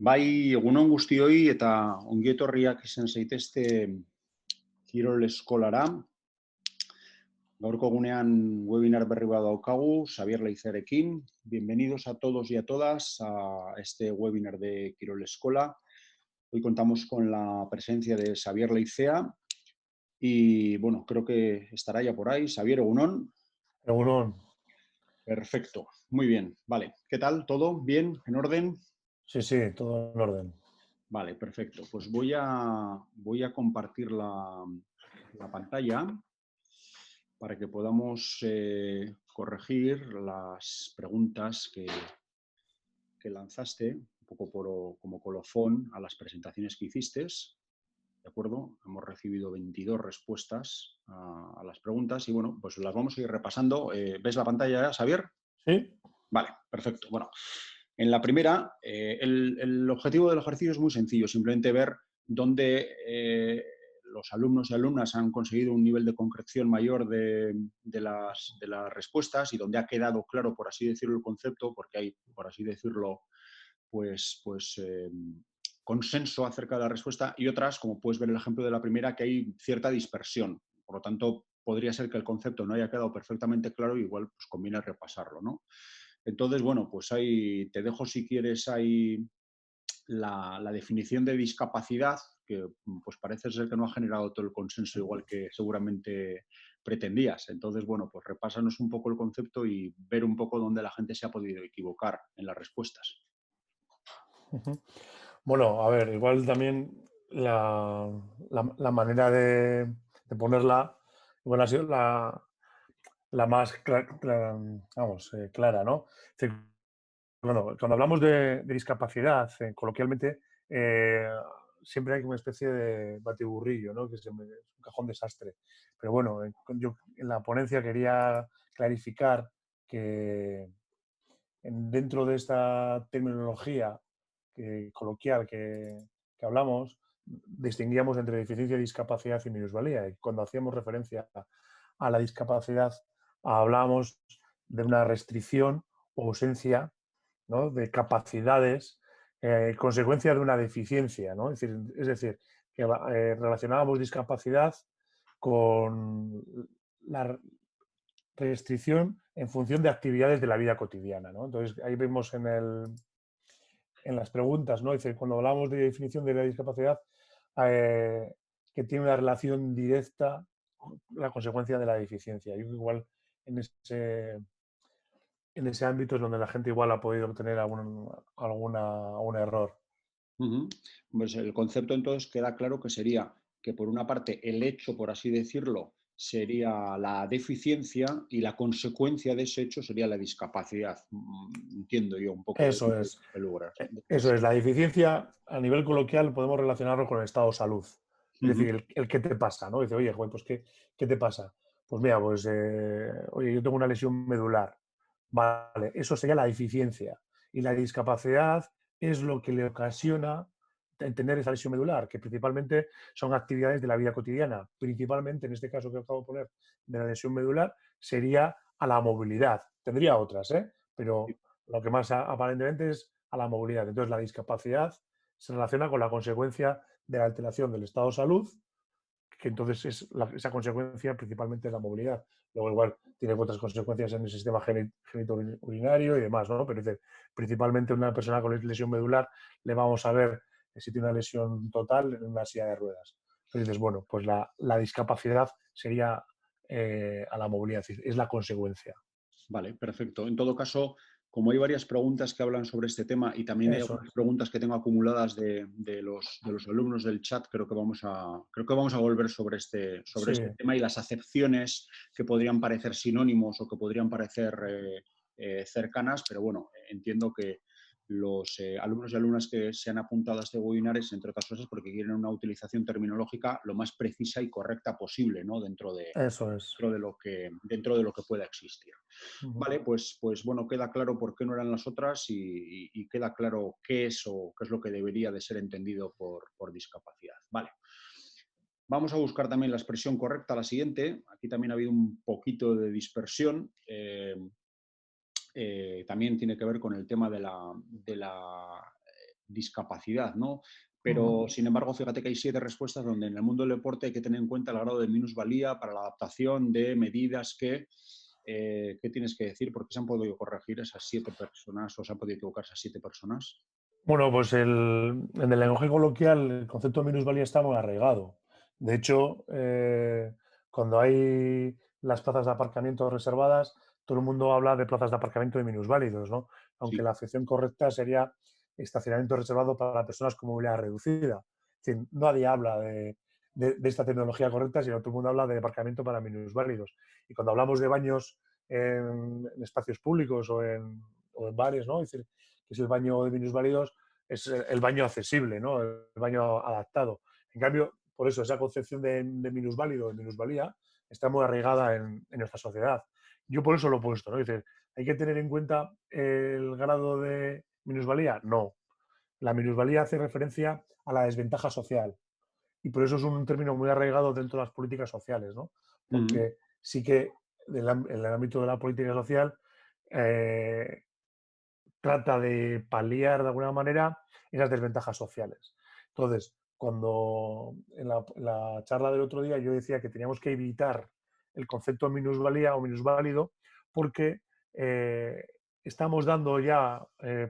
Bai, egunon guztioi eta ongi etorriak izan zaitezte Kirol Eskolara. Gaurko egunean webinar berri bat daukagu, Xabier Leizarekin. Bienvenidos a todos y a todas a este webinar de Kirol Eskola. Hoy contamos con la presencia de Xabier Leicea y, bueno, creo que estará ya por ahí. Xabier, egunon. Egunon. Perfecto, muy bien. Vale, ¿qué tal? ¿Todo bien? ¿En orden? Sí, todo en orden. Vale, perfecto. Pues voy a compartir la pantalla para que podamos corregir las preguntas que lanzaste, un poco como colofón a las presentaciones que hiciste. ¿De acuerdo? Hemos recibido 22 respuestas a las preguntas y, bueno, pues las vamos a ir repasando. ¿Ves la pantalla, Xavier? Sí. Vale, perfecto. Bueno, en la primera, el objetivo del ejercicio es muy sencillo, simplemente ver dónde los alumnos y alumnas han conseguido un nivel de concreción mayor de las respuestas y donde ha quedado claro, por así decirlo, el concepto, porque hay, por así decirlo, consenso acerca de la respuesta, y otras, como puedes ver el ejemplo de la primera, que hay cierta dispersión. Por lo tanto, podría ser que el concepto no haya quedado perfectamente claro y igual pues conviene repasarlo, ¿no? Entonces, bueno, pues ahí te dejo, si quieres, ahí la definición de discapacidad, que pues parece ser que no ha generado todo el consenso igual que seguramente pretendías. Entonces, bueno, pues repásanos un poco el concepto y ver un poco dónde la gente se ha podido equivocar en las respuestas. Bueno, a ver, igual también la manera de ponerla, igual ha sido la más clara, ¿no? Es decir, bueno, cuando hablamos de discapacidad, coloquialmente, siempre hay una especie de batiburrillo, ¿no? Que es un cajón desastre. Pero bueno, yo en la ponencia quería clarificar que dentro de esta terminología coloquial que hablamos, distinguíamos entre deficiencia, discapacidad y minusvalía. Y cuando hacíamos referencia a la discapacidad, hablábamos de una restricción o ausencia, ¿no?, de capacidades, consecuencia de una deficiencia, ¿no? Es decir, que relacionábamos discapacidad con la restricción en función de actividades de la vida cotidiana, ¿no? Entonces, ahí vemos en las preguntas, ¿no? Dice, cuando hablamos de definición de la discapacidad, que tiene una relación directa con la consecuencia de la deficiencia. Yo igual en ese ámbito es donde la gente igual ha podido obtener algún error. Pues el concepto entonces queda claro que sería que, por una parte, el hecho, por así decirlo, sería la deficiencia y la consecuencia de ese hecho sería la discapacidad. Entiendo yo un poco de Eso es. pelumbras. Eso es. La deficiencia, a nivel coloquial, podemos relacionarlo con el estado de salud. Es Ujú. decir, el qué te pasa, ¿no? Dice, oye, joder, pues ¿qué te pasa? Pues mira, pues, oye, yo tengo una lesión medular. Vale, eso sería la deficiencia. Y la discapacidad es lo que le ocasiona tener esa lesión medular, que principalmente son actividades de la vida cotidiana. Principalmente, en este caso que acabo de poner, de la lesión medular, sería a la movilidad. Tendría otras, pero lo que más aparentemente es a la movilidad. Entonces, la discapacidad se relaciona con la consecuencia de la alteración del estado de salud, que entonces es esa consecuencia principalmente de la movilidad. Luego igual tiene otras consecuencias en el sistema genitourinario y demás, ¿no? Pero dice, principalmente una persona con lesión medular le vamos a ver si tiene una lesión total en una silla de ruedas. Entonces dices, bueno, pues la discapacidad sería a la movilidad, es la consecuencia. Vale, perfecto. En todo caso, como hay varias preguntas que hablan sobre este tema y también hay Eso algunas es. preguntas que tengo acumuladas de los alumnos del chat, creo que vamos a volver sobre este Sí, tema y las acepciones que podrían parecer sinónimos o que podrían parecer cercanas, pero bueno, entiendo que los alumnos y alumnas que se han apuntado a este webinar es, entre otras cosas, porque quieren una utilización terminológica lo más precisa y correcta posible, ¿no? eso es. Dentro de lo que pueda existir. Ujú. Vale, pues bueno, queda claro por qué no eran las otras y queda claro qué es o qué es lo que debería de ser entendido por discapacidad. Vale. Vamos a buscar también la expresión correcta, la siguiente. Aquí también ha habido un poquito de dispersión. También tiene que ver con el tema de la discapacidad, ¿no? Ujú. Pero, sin embargo, fíjate que hay 7 respuestas donde en el mundo del deporte hay que tener en cuenta el grado de minusvalía para la adaptación de medidas que, ¿qué tienes que decir? ¿Por qué se han podido corregir esas 7 personas o se han podido equivocar esas 7 personas? Bueno, pues en el lenguaje coloquial el concepto de minusvalía está muy arraigado. De hecho, cuando hay las plazas de aparcamiento reservadas, todo el mundo habla de plazas de aparcamiento de minusválidos, ¿no? Aunque Sí. la acepción correcta sería estacionamiento reservado para personas con movilidad reducida. Es decir, nadie habla de esta tecnología correcta, sino todo el mundo habla de aparcamiento para minusválidos. Y cuando hablamos de baños en espacios públicos o en bares, ¿no? Es decir, que es el baño de minusválidos, es el baño accesible, ¿no? El baño adaptado. En cambio, por eso esa concepción de minusválido, de minusvalía, está muy arraigada en nuestra sociedad. Yo por eso lo he puesto, ¿no? Dice, ¿hay que tener en cuenta el grado de minusvalía? No. La minusvalía hace referencia a la desventaja social y por eso es un término muy arraigado dentro de las políticas sociales, ¿no? Ujú, Porque sí que en el ámbito de la política social eh, trata de paliar de alguna manera esas desventajas sociales. Entonces, cuando en la charla del otro día yo decía que teníamos que evitar el concepto de minusvalía o minusválido porque eh, estamos dando ya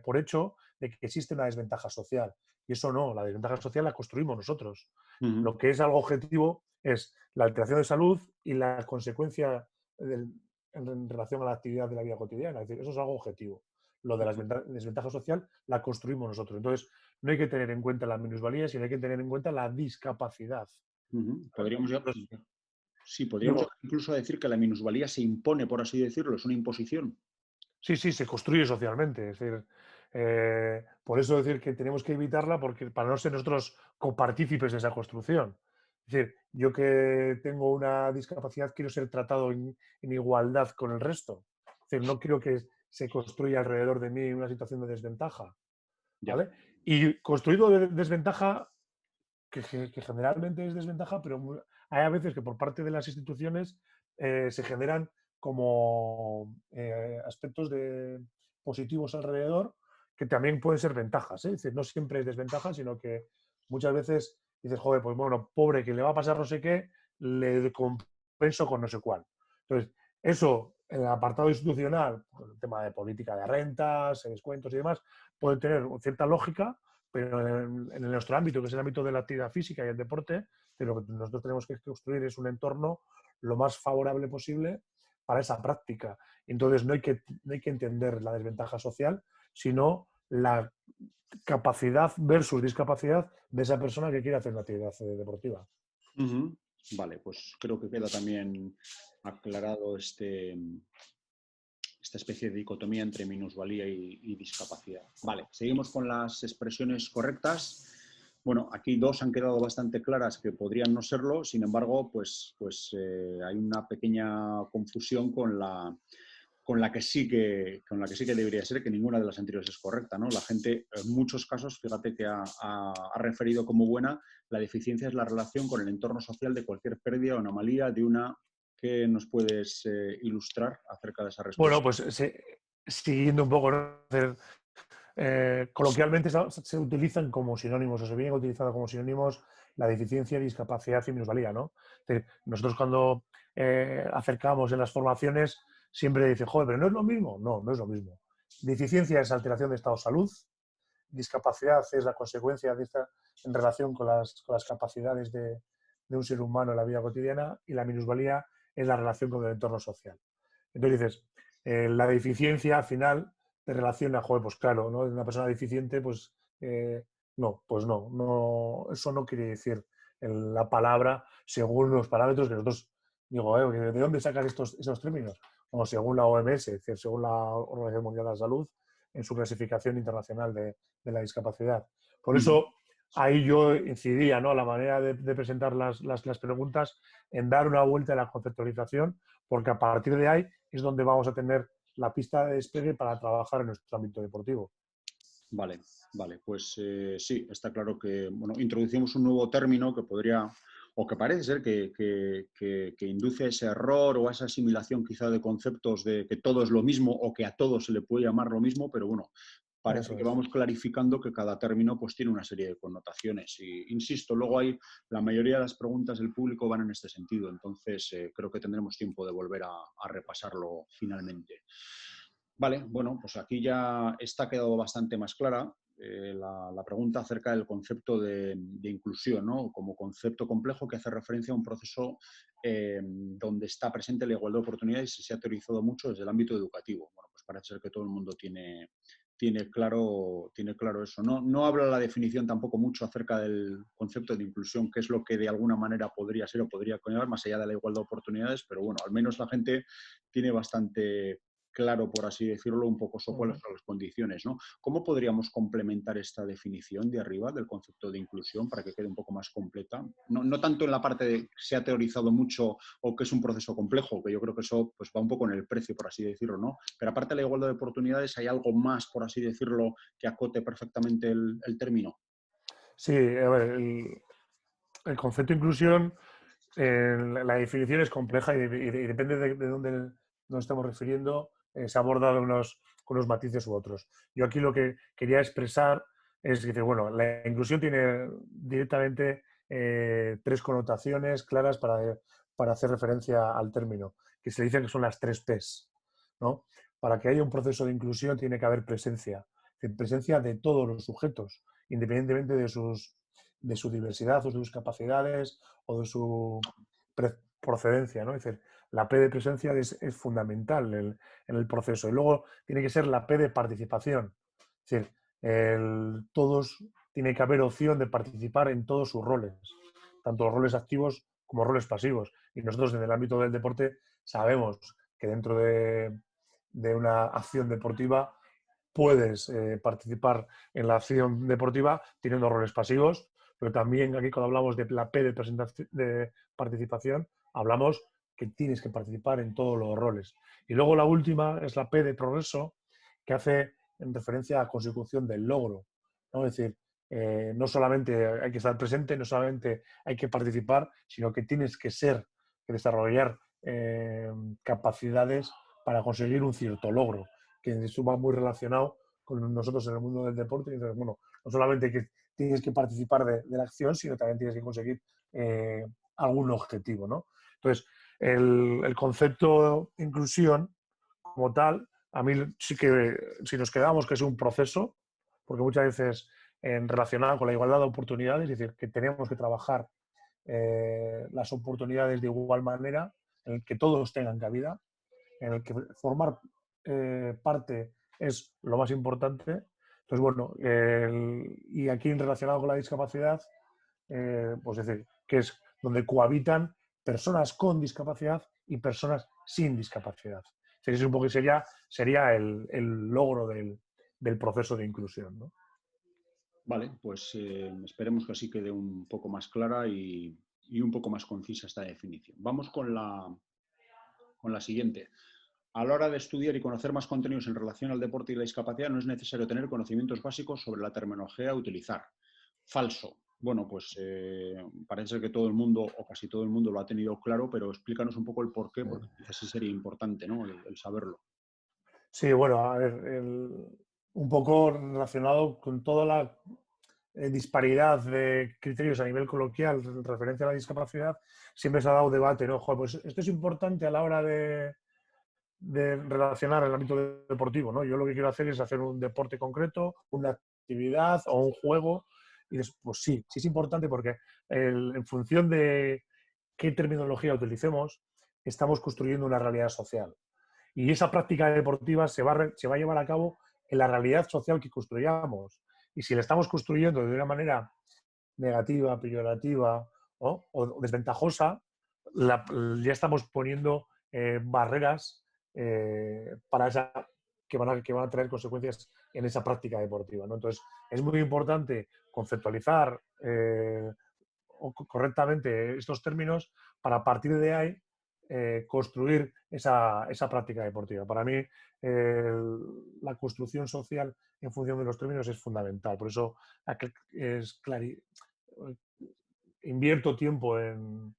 por hecho de que existe una desventaja social. Y eso no, la desventaja social la construimos nosotros. ujú, Lo que es algo objetivo es la alteración de salud y la consecuencia en relación a la actividad de la vida cotidiana. Es decir, eso es algo objetivo. Lo de la desventaja social la construimos nosotros. Entonces, no hay que tener en cuenta la minusvalía, sino hay que tener en cuenta la discapacidad. ujú. ¿Vale? Entonces, Sí, podríamos digo, llegar incluso a decir que la minusvalía se impone, por así decirlo, es una imposición. sí, sí, se construye socialmente. Es decir, por eso decir que tenemos que evitarla porque, para no ser nosotros copartícipes de esa construcción. Es decir, yo que tengo una discapacidad quiero ser tratado en igualdad con el resto. Es decir, no quiero que se construya alrededor de mí una situación de desventaja. Ya. ¿Vale? Y construido de desventaja, que generalmente es desventaja, pero hay a veces que por parte de las instituciones se generan como aspectos positivos alrededor que también pueden ser ventajas. ¿Eh? Es decir, no siempre es desventaja, sino que muchas veces dices, joder, pues bueno, pobre que le va a pasar no sé qué, le compenso con no sé cuál. Entonces, eso en el apartado institucional, pues, el tema de política de rentas, descuentos y demás, puede tener cierta lógica, pero en nuestro ámbito, que es el ámbito de la actividad física y el deporte, lo que nosotros tenemos que construir es un entorno lo más favorable posible para esa práctica. Entonces no hay que entender la desventaja social, sino la capacidad versus discapacidad de esa persona que quiere hacer una actividad deportiva. Ujú. Vale, pues creo que queda también aclarado esta especie de dicotomía entre minusvalía y discapacidad. Vale, seguimos con las expresiones correctas. Bueno, aquí dos han quedado bastante claras que podrían no serlo, sin embargo, hay una pequeña confusión con la que sí que debería ser, que ninguna de las anteriores es correcta, ¿no? La gente, en muchos casos, fíjate que ha referido como buena, la deficiencia es la relación con el entorno social de cualquier pérdida o anomalía de una que nos puedes ilustrar acerca de esa Bueno, respuesta. pues siguiendo un poco, ¿no? Coloquialmente se utilizan como sinónimos, o se vienen utilizando como sinónimos la deficiencia, discapacidad y minusvalía, ¿no? Es decir, nosotros cuando acercamos en las formaciones siempre dicen, joder, pero no es lo mismo. No, no es lo mismo. Deficiencia es alteración de estado de salud, discapacidad es la consecuencia de esta en relación con las capacidades de un ser humano en la vida cotidiana y la minusvalía es la relación con el entorno social. Entonces dices, la deficiencia al final te relaciona, joder, pues claro, ¿no? Una persona deficiente, pues no, pues no, no, eso no quiere decir la palabra según los parámetros que nosotros, digo, ¿de dónde sacan esos términos? Como según la OMS, es decir, según la Organización Mundial de la Salud, en su clasificación internacional de la discapacidad. Por Ujú. eso ahí yo incidía, ¿no? A la manera de presentar las preguntas en dar una vuelta a la conceptualización, porque a partir de ahí es donde vamos a tener la pista de despegue para trabajar en nuestro ámbito deportivo. Vale, vale, pues sí, está claro que bueno, introducimos un nuevo término que podría, o que parece ser que induce a ese error o a esa asimilación quizá de conceptos de que todo es lo mismo o que a todo se le puede llamar lo mismo, pero bueno, parece Eso que es. vamos clarificando que cada término pues tiene una serie de connotaciones. Y insisto, luego la mayoría de las preguntas del público van en este sentido, entonces creo que tendremos tiempo de volver a repasarlo finalmente. Vale, bueno, pues aquí ya está quedado bastante más clara la pregunta acerca del concepto de inclusión, ¿no? Como concepto complejo que hace referencia a un proceso donde está presente la igualdad de oportunidades y se ha teorizado mucho desde el ámbito educativo. Bueno, pues parece ser que todo el mundo tiene claro eso. No habla la definición tampoco mucho acerca del concepto de inclusión, que es lo que de alguna manera podría ser o podría conllevar, más allá de la igualdad de oportunidades, pero bueno, al menos la gente tiene bastante claro, por así decirlo, un poco cuáles son las condiciones, ¿no? ¿Cómo podríamos complementar esta definición de arriba del concepto de inclusión para que quede un poco más completa? No tanto en la parte de que se ha teorizado mucho o que es un proceso complejo, que yo creo que eso pues, va un poco en el precio, por así decirlo, ¿no? Pero aparte de la igualdad de oportunidades, ¿hay algo más, por así decirlo, que acote perfectamente el término? Sí, a ver, el concepto de inclusión, la definición es compleja y depende de dónde nos estamos refiriendo, se aborda con unos matices u otros. Yo aquí lo que quería expresar es que, bueno, la inclusión tiene directamente tres connotaciones claras para hacer referencia al término, que se dice que son las tres Ps, ¿no? Para que haya un proceso de inclusión tiene que haber presencia, presencia de todos los sujetos, independientemente de su diversidad o de sus capacidades o de su procedencia, ¿no? Es decir, la P de presencia es fundamental en el proceso. Y luego tiene que ser la P de participación. Es decir, todos tiene que haber opción de participar en todos sus roles, tanto los roles activos como roles pasivos. Y nosotros en el ámbito del deporte sabemos que dentro de una acción deportiva puedes participar en la acción deportiva teniendo roles pasivos, pero también aquí cuando hablamos de la P de participación, hablamos que tienes que participar en todos los roles. Y luego la última es la P de progreso, que hace en referencia a la consecución del logro, ¿no? Es decir, no solamente hay que estar presente, no solamente hay que participar, sino que tienes que desarrollar capacidades para conseguir un cierto logro, que eso va muy relacionado con nosotros en el mundo del deporte. Entonces, bueno, no solamente que tienes que participar de la acción, sino también tienes que conseguir algún objetivo, ¿no? Entonces, el concepto de inclusión como tal, a mí sí que, si nos quedamos que es un proceso, porque muchas veces relacionado con la igualdad de oportunidades, es decir, que tenemos que trabajar las oportunidades de igual manera, en el que todos tengan cabida, en el que formar parte es lo más importante. Entonces, bueno, y aquí relacionado con la discapacidad, pues decir, que es donde cohabitan personas con discapacidad y personas sin discapacidad. Es un poco sería el logro del proceso de inclusión, ¿no? Vale, pues esperemos que así quede un poco más clara y un poco más concisa esta definición. Vamos con la siguiente. A la hora de estudiar y conocer más contenidos en relación al deporte y la discapacidad, no es necesario tener conocimientos básicos sobre la terminología a utilizar. Falso. Bueno, pues parece ser que todo el mundo, o casi todo el mundo, lo ha tenido claro, pero explícanos un poco el por qué, porque quizás sí sería importante, ¿no? El saberlo. Sí, bueno, a ver, un poco relacionado con toda la disparidad de criterios a nivel coloquial en referencia a la discapacidad, siempre se ha dado debate, ¿no? Joder, pues esto es importante a la hora de relacionar el ámbito deportivo, ¿no? Yo lo que quiero hacer es hacer un deporte concreto, una actividad o un juego, y pues sí, sí es importante porque en función de qué terminología utilicemos, estamos construyendo una realidad social. Y esa práctica deportiva se va a llevar a cabo en la realidad social que construyamos. Y si la estamos construyendo de una manera negativa, peyorativa o desventajosa, ya estamos poniendo barreras para que van a traer consecuencias en esa práctica deportiva, ¿no? Entonces, es muy importante conceptualizar correctamente estos términos para a partir de ahí construir esa práctica deportiva. Para mí, la construcción social en función de los términos es fundamental. Por eso es invierto tiempo en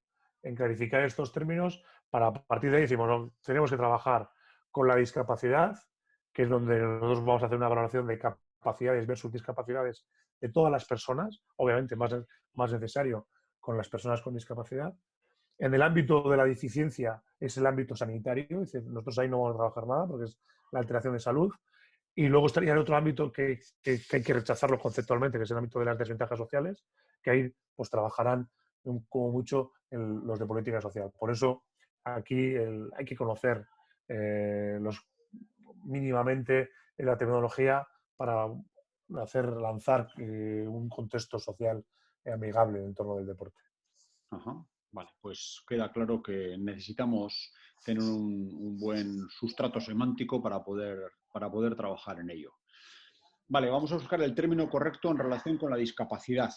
clarificar estos términos para a partir de ahí decimos, no, tenemos que trabajar con la discapacidad, que es donde nosotros vamos a hacer una valoración de capacidades versus discapacidades de todas las personas, obviamente más necesario con las personas con discapacidad. En el ámbito de la deficiencia es el ámbito sanitario, es decir, nosotros ahí no vamos a trabajar nada porque es la alteración de salud. Y luego estaría el otro ámbito que hay que rechazarlo conceptualmente, que es el ámbito de las desventajas sociales, que ahí pues trabajarán como mucho los de política social. Por eso aquí hay que conocer mínimamente la tecnología para lanzar un contexto social amigable en torno del deporte. Ajá. Vale, pues queda claro que necesitamos tener un buen sustrato semántico para poder trabajar en ello. Vale, vamos a buscar el término correcto en relación con la discapacidad.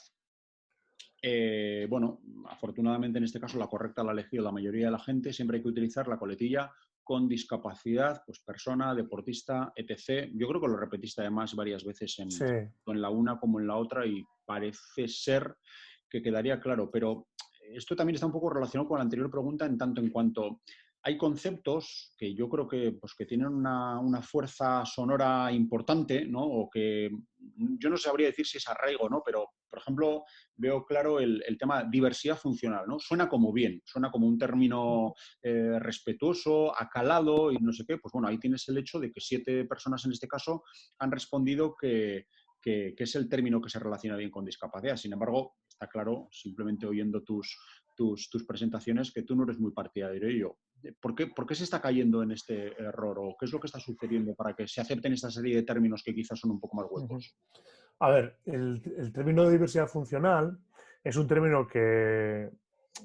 Bueno, afortunadamente en este caso la correcta la ha elegido la mayoría de la gente. Siempre hay que utilizar la coletilla con discapacidad, pues persona, deportista, etc. Yo creo que lo repetiste además varias veces Sí. tanto en la una como en la otra y parece ser que quedaría claro. Pero esto también está un poco relacionado con la anterior pregunta en tanto en cuanto hay conceptos que yo creo que, pues, que tienen una fuerza sonora importante, ¿no? O que yo no sabría decir si es arraigo, ¿no? Pero, por ejemplo, veo claro el tema diversidad funcional, ¿no? Suena como bien, suena como un término respetuoso, acalado y no sé qué. Pues bueno, ahí tienes el hecho de que 7 personas en este caso han respondido que es el término que se relaciona bien con discapacidad. Sin embargo, está claro, simplemente oyendo tus presentaciones, que tú no eres muy partidario de ello. ¿Por qué se está cayendo en este error? ¿O qué es lo que está sucediendo para que se acepten esta serie de términos que quizás son un poco más huecos? A ver, el término de diversidad funcional es un término que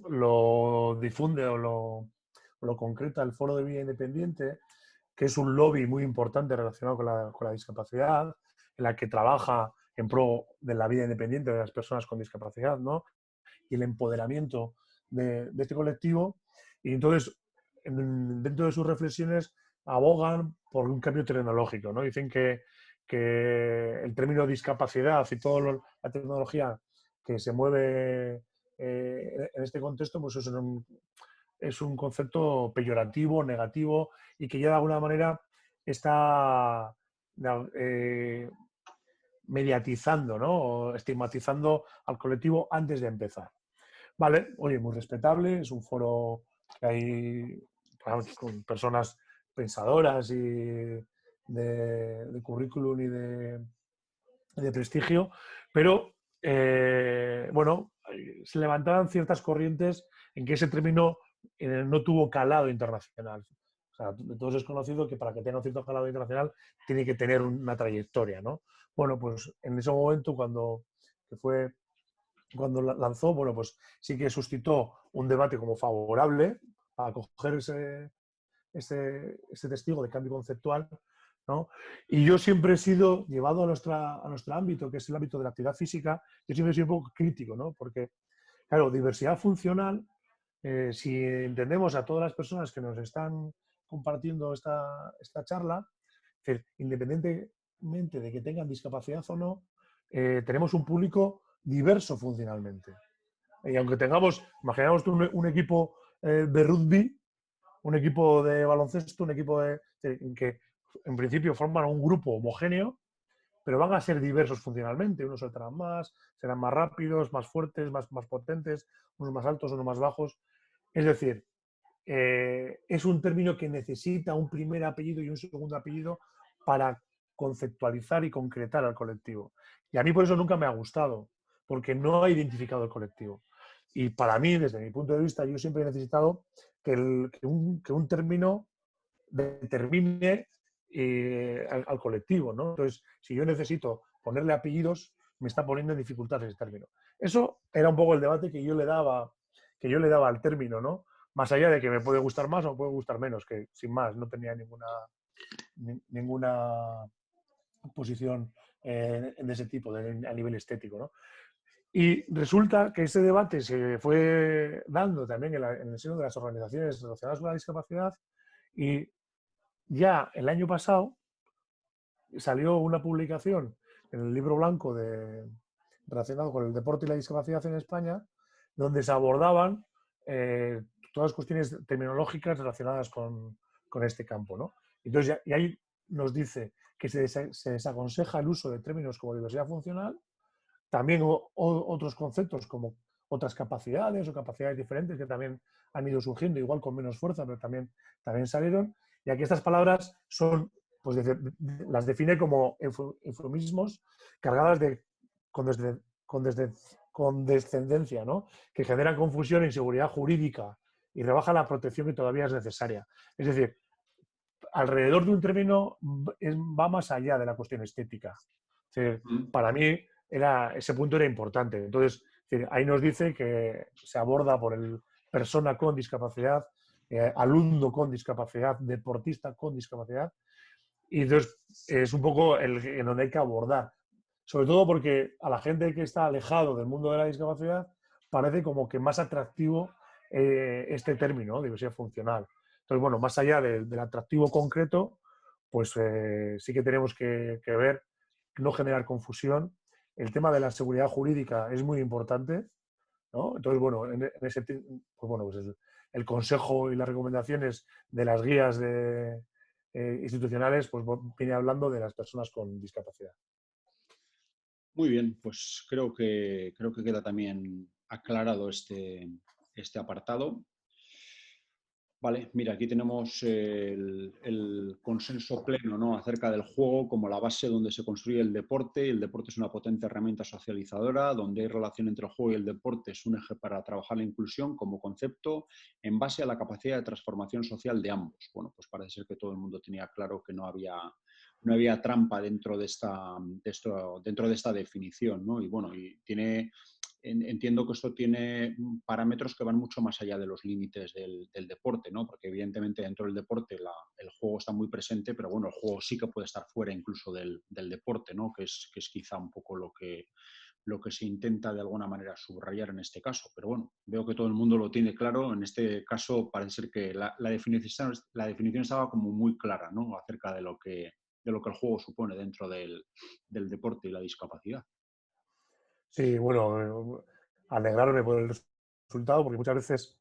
lo difunde o lo concreta el Foro de Vida Independiente, que es un lobby muy importante relacionado con la discapacidad, en la que trabaja en pro de la vida independiente de las personas con discapacidad, ¿no? Y el empoderamiento de este colectivo. Y entonces, dentro de sus reflexiones, abogan por un cambio tecnológico, ¿no? Dicen que el término discapacidad y toda la tecnología que se mueve en este contexto, pues es un concepto peyorativo, negativo y que ya de alguna manera está mediatizando, ¿no? O estigmatizando al colectivo antes de empezar. Vale, oye, muy respetable, es un foro que hay con personas pensadoras y de currículum y de prestigio, pero bueno, se levantaban ciertas corrientes en que ese término no tuvo calado internacional. O sea, de todos es conocido que para que tenga un cierto calado internacional tiene que tener una trayectoria, ¿no? Bueno, pues en ese momento cuando lanzó, bueno, pues sí que suscitó un debate como favorable a coger ese testigo de cambio conceptual, ¿no? Y yo siempre he sido, llevado a nuestro ámbito, que es el ámbito de la actividad física, yo siempre he sido un poco crítico, ¿no? Porque, claro, diversidad funcional, si entendemos a todas las personas que nos están compartiendo esta charla, es decir, independientemente de que tengan discapacidad o no, tenemos un público diverso funcionalmente. Y aunque tengamos, imaginamos un equipo de rugby, un equipo de baloncesto, un equipo que en principio forman un grupo homogéneo, pero van a ser diversos funcionalmente. Unos saltarán más, serán más rápidos, más fuertes, más potentes, unos más altos, unos más bajos. Es decir, es un término que necesita un primer apellido y un segundo apellido para conceptualizar y concretar al colectivo. Y a mí por eso nunca me ha gustado, porque no he identificado el colectivo. Y para mí, desde mi punto de vista, yo siempre he necesitado que un término determine al colectivo, ¿no? Entonces, si yo necesito ponerle apellidos, me está poniendo en dificultades ese término. Eso era un poco el debate que yo le daba al término, ¿no? Más allá de que me puede gustar más o me puede gustar menos, que sin más no tenía ninguna posición de ese tipo, a nivel estético, ¿no? Y resulta que ese debate se fue dando también en el seno de las organizaciones relacionadas con la discapacidad y ya el año pasado salió una publicación en el libro blanco relacionado con el deporte y la discapacidad en España, donde se abordaban todas las cuestiones terminológicas relacionadas con este campo, ¿no? Entonces, y ahí nos dice que se desaconseja el uso de términos como diversidad funcional, también otros conceptos como otras capacidades o capacidades diferentes que también han ido surgiendo, igual con menos fuerza, pero también salieron. Y aquí estas palabras son, pues las define como eufemismos cargadas de condescendencia, ¿no? Que generan confusión e inseguridad jurídica y rebajan la protección que todavía es necesaria. Es decir, alrededor de un término va más allá de la cuestión estética. Es decir, para mí ese punto era importante. Entonces, ahí nos dice que se aborda por el persona con discapacidad, alumno con discapacidad, deportista con discapacidad, y entonces es un poco en donde hay que abordar. Sobre todo porque a la gente que está alejado del mundo de la discapacidad parece como que más atractivo este término, ¿no? Diversidad funcional. Entonces, bueno, más allá del atractivo concreto, pues sí que tenemos que ver, no generar confusión. El tema de la seguridad jurídica es muy importante, ¿no? Entonces, bueno, en ese, pues bueno, pues el consejo y las recomendaciones de las guías institucionales, pues viene hablando de las personas con discapacidad. Muy bien, pues creo que queda también aclarado este apartado. Vale, mira, aquí tenemos el consenso pleno, ¿no?, acerca del juego como la base donde se construye el deporte. El deporte es una potente herramienta socializadora, donde hay relación entre el juego y el deporte. Es un eje para trabajar la inclusión como concepto en base a la capacidad de transformación social de ambos. Bueno, pues parece ser que todo el mundo tenía claro que no había trampa dentro de esta definición, ¿no? Y bueno, entiendo que esto tiene parámetros que van mucho más allá de los límites del deporte, ¿no? Porque evidentemente dentro del deporte el juego está muy presente, pero bueno, el juego sí que puede estar fuera incluso del deporte, ¿no? Que es quizá un poco lo que se intenta de alguna manera subrayar en este caso. Pero bueno, veo que todo el mundo lo tiene claro. En este caso parece ser que la definición estaba como muy clara, ¿no?, acerca de lo que el juego supone dentro del deporte y la discapacidad. Sí, bueno, alegrarme por el resultado, porque muchas veces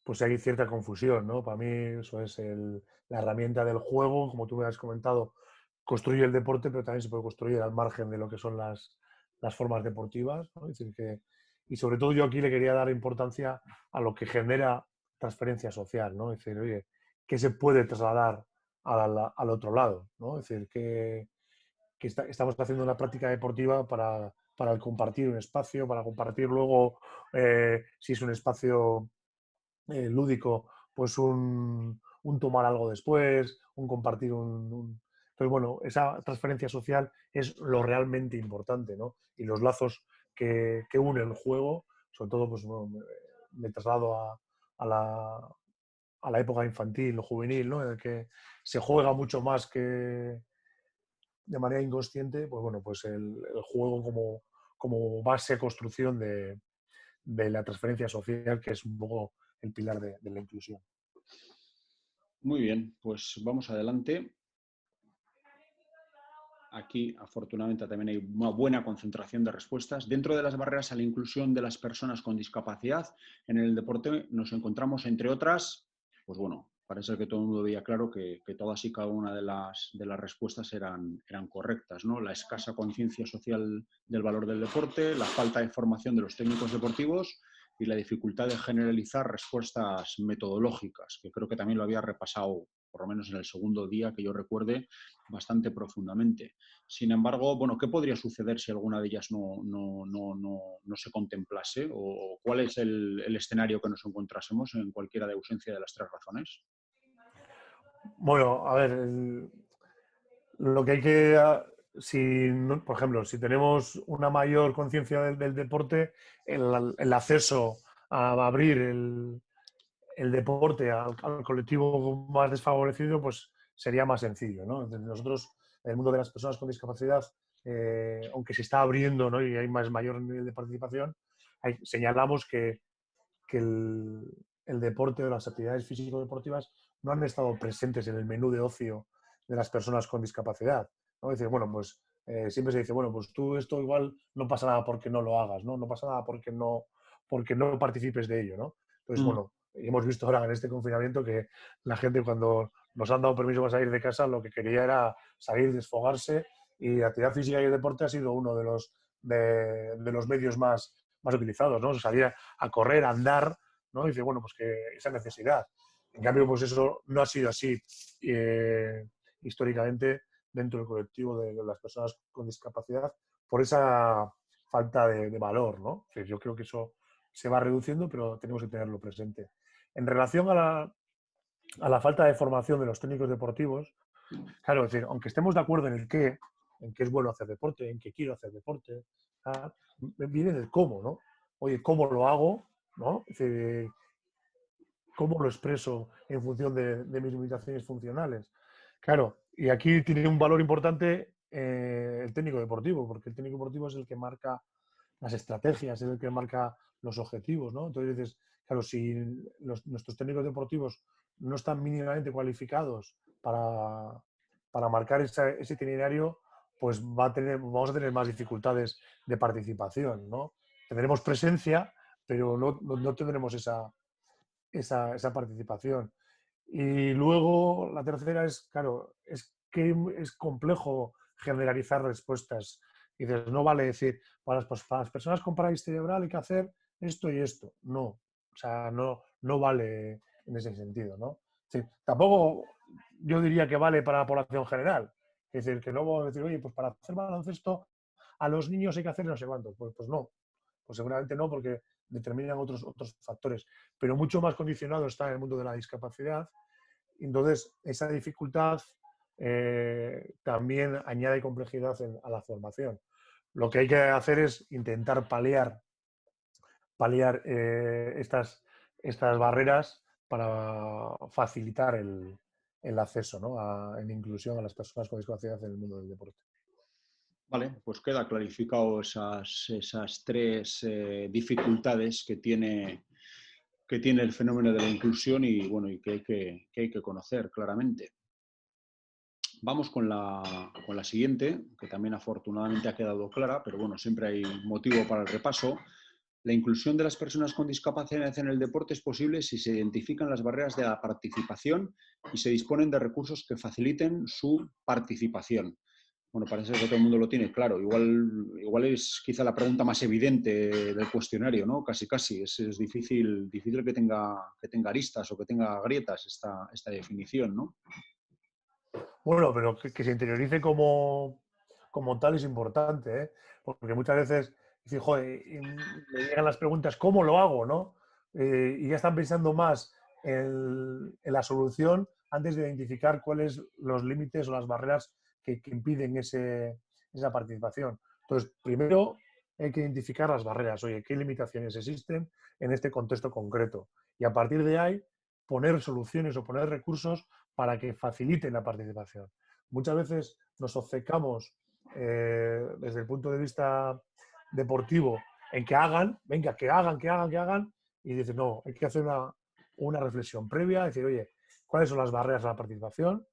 pues hay cierta confusión, ¿no? Para mí eso es la herramienta del juego, como tú me has comentado, construye el deporte, pero también se puede construir al margen de lo que son las formas deportivas, ¿no? Es decir, y sobre todo yo aquí le quería dar importancia a lo que genera transferencia social, ¿no? Es decir, oye, ¿qué se puede trasladar al otro lado, ¿no? Es decir, que estamos haciendo una práctica deportiva para el compartir un espacio, para compartir luego, si es un espacio lúdico, pues un tomar algo después, un compartir Entonces, bueno, esa transferencia social es lo realmente importante, ¿no? Y los lazos que une el juego, sobre todo, pues bueno, me traslado a la época infantil o juvenil, ¿no?, en el que se juega mucho más que de manera inconsciente, pues bueno, pues el juego como base, construcción de la transferencia social, que es un poco el pilar de la inclusión. Muy bien, pues vamos adelante. Aquí, afortunadamente, también hay una buena concentración de respuestas. Dentro de las barreras a la inclusión de las personas con discapacidad, en el deporte nos encontramos, entre otras, pues bueno, parece que todo el mundo veía claro que todas y cada una de las respuestas eran correctas, ¿no? La escasa conciencia social del valor del deporte, la falta de formación de los técnicos deportivos y la dificultad de generalizar respuestas metodológicas, que creo que también lo había repasado, por lo menos en el segundo día que yo recuerde, bastante profundamente. Sin embargo, bueno, ¿qué podría suceder si alguna de ellas no se contemplase? ¿O cuál es el escenario que nos encontrásemos en cualquiera de ausencia de las tres razones? Bueno, a ver, lo que hay que, por ejemplo, si tenemos una mayor conciencia del deporte, el acceso a abrir el deporte al colectivo más desfavorecido, pues sería más sencillo, ¿no? Entonces, nosotros, en el mundo de las personas con discapacidad, aunque se está abriendo, ¿no?, y hay mayor nivel de participación, señalamos que el deporte o las actividades físico-deportivas no han estado presentes en el menú de ocio de las personas con discapacidad, ¿no? Es decir, bueno, pues siempre se dice, bueno, pues tú esto igual no pasa nada porque no lo hagas, ¿no? No pasa nada porque no participes de ello, ¿no? Entonces, bueno, y hemos visto ahora en este confinamiento que la gente cuando nos han dado permiso para salir de casa lo que quería era salir, desfogarse, y la actividad física y el deporte ha sido uno de los medios más utilizados, ¿no? Salir a correr, a andar, ¿no? Y dice, bueno, pues que esa necesidad. En cambio, pues eso no ha sido así históricamente dentro del colectivo de las personas con discapacidad por esa falta de valor, ¿no? Es decir, yo creo que eso se va reduciendo, pero tenemos que tenerlo presente. En relación a la falta de formación de los técnicos deportivos, claro, es decir, aunque estemos de acuerdo en que es bueno hacer deporte, en que quiero hacer deporte, viene del cómo, ¿no? Oye, ¿cómo lo hago? ¿No? Es decir, ¿cómo lo expreso en función de mis limitaciones funcionales? Claro, y aquí tiene un valor importante el técnico deportivo, porque el técnico deportivo es el que marca las estrategias, es el que marca los objetivos, ¿no? Entonces dices, claro, si nuestros técnicos deportivos no están mínimamente cualificados para marcar ese itinerario, pues vamos a tener más dificultades de participación, ¿no? Tendremos presencia, pero no tendremos esa participación. Y luego la tercera es, claro, es que es complejo generalizar respuestas. Y dices, no vale decir, para las personas con parálisis cerebral hay que hacer esto y esto. No, o sea, no vale en ese sentido, ¿no? Es decir, tampoco yo diría que vale para la población general. Es decir, que no voy a decir, oye, pues para hacer baloncesto a los niños hay que hacer no sé cuánto. Pues no, pues seguramente no, porque determinan otros factores. Pero mucho más condicionado está en el mundo de la discapacidad. Entonces, esa dificultad también añade complejidad a la formación. Lo que hay que hacer es intentar paliar estas barreras para facilitar el acceso, ¿no? En inclusión a las personas con discapacidad en el mundo del deporte. Vale, pues queda clarificado esas tres dificultades que tiene el fenómeno de la inclusión y, bueno, y que hay que conocer claramente. Vamos con la siguiente, que también afortunadamente ha quedado clara, pero bueno, siempre hay motivo para el repaso. La inclusión de las personas con discapacidad en el deporte es posible si se identifican las barreras de la participación y se disponen de recursos que faciliten su participación. Bueno, parece que todo el mundo lo tiene claro. Igual es quizá la pregunta más evidente del cuestionario, ¿no? Casi, casi. Es difícil que tenga aristas o que tenga grietas esta definición, ¿no? Bueno, pero que se interiorice como tal es importante, ¿eh? Porque muchas veces, dicen, joder, y me llegan las preguntas, ¿cómo lo hago? ¿No? Y ya están pensando más en la solución antes de identificar cuáles los límites o las barreras que impiden esa participación. Entonces, primero hay que identificar las barreras. Oye, ¿qué limitaciones existen en este contexto concreto? Y a partir de ahí, poner soluciones o poner recursos para que faciliten la participación. Muchas veces nos obcecamos desde el punto de vista deportivo en que hagan, venga, que hagan, y dices, no, hay que hacer una reflexión previa, decir, oye, ¿cuáles son las barreras a la participación?